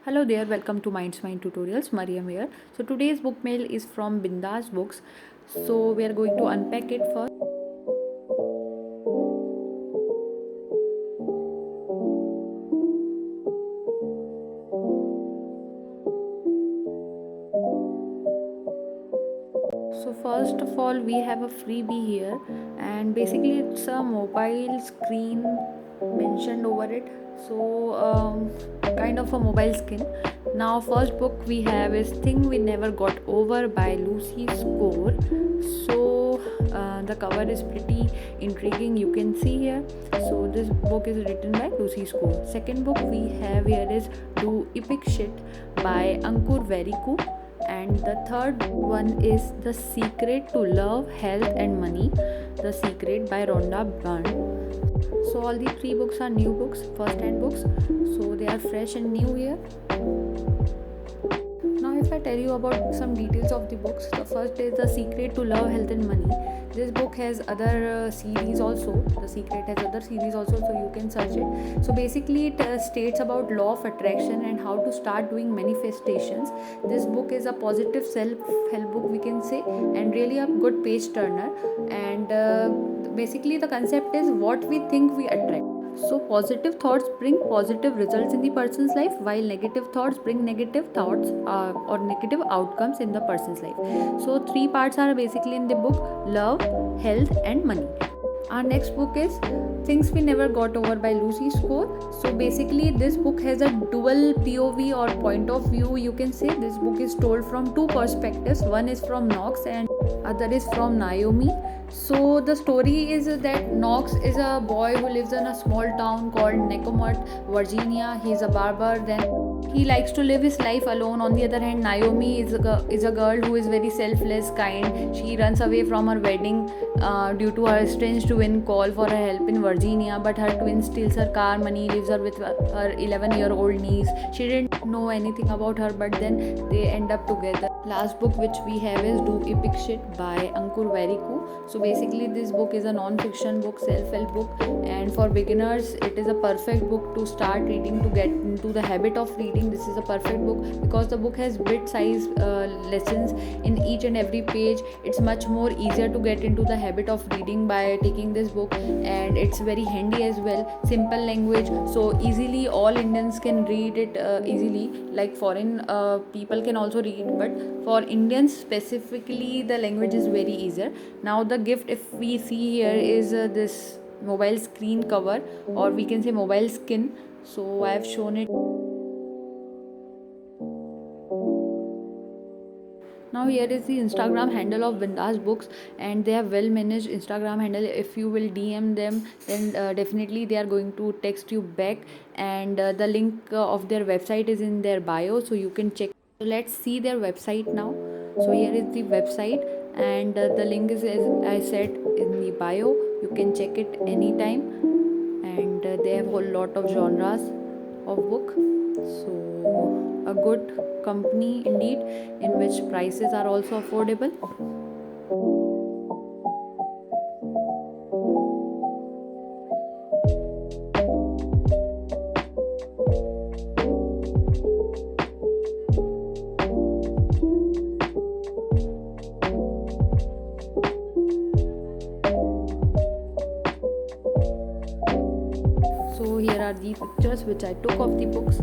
Hello there, welcome to Minds Mind Tutorials. Mariam here. So today's book mail is from Bindas Books. So we are going to unpack it first. So first of all, we have a freebie here, and basically it's a mobile screen mentioned over it. So kind of a mobile skin. Now first book we have is Thing We Never Got Over by Lucy Score. So the cover is pretty intriguing, you can see here. So this book is written by Lucy Score. Second book we have here is Do Epic Shit by Ankur Veriku, and the third one is The Secret to Love, Health and Money, The Secret by Rhonda Byrne. So all the three books are new books, first hand books, so they are fresh and new here. Now if I tell you about some details of the books, the first is The Secret to Love, Health and Money. This book has other series also. The Secret has other series also, so you can search it. So basically it states about law of attraction and how to start doing manifestations. This book is a positive self-help book, we can say, and really a good page turner. And basically the concept is what we think we attract. So positive thoughts bring positive results in the person's life, while negative thoughts bring negative thoughts or negative outcomes in the person's life. So three parts are basically in the book: love, health and money. Our next book is Things We Never Got Over by Lucy Score. So basically this book has a dual POV or point of view, you can say. This book is told from two perspectives. One is from Knox and other is from Naomi. So the story is that Knox is a boy who lives in a small town called Necomart, Virginia. He is a barber. Then he likes to live his life alone. On the other hand, Naomi is a girl who is very selfless, kind. She runs away from her wedding due to her strange twin call for her help in Virginia, but her twin steals her car, money, leaves her with her 11-year-old niece. She didn't know anything about her, but then they end up together. Last book which we have is Do Epic Shit by Ankur Veriku. So basically this book is a non-fiction book, self-help book, and for beginners it is a perfect book to start reading, to get into the habit of reading. This is a perfect book because the book has bit-sized lessons in each and every page. It's much more easier to get into the habit of reading by taking this book, and it's very handy as well. Simple language, so easily all Indians can read it easily. Like foreign people can also read, but for Indians specifically the language is very easier. Now the gift, if we see here, is this mobile screen cover, or we can say mobile skin. So I have shown it. Now here is the Instagram handle of Bindas Books, and they have well managed Instagram handle. If you will DM them, then definitely they are going to text you back, and the link of their website is in their bio, so you can check. So let's see their website now. So here is the website, and the link is, as I said, in the bio. You can check it anytime, and they have a whole lot of genres of book. So a good company indeed, in which prices are also affordable. So here are the pictures which I took of the books.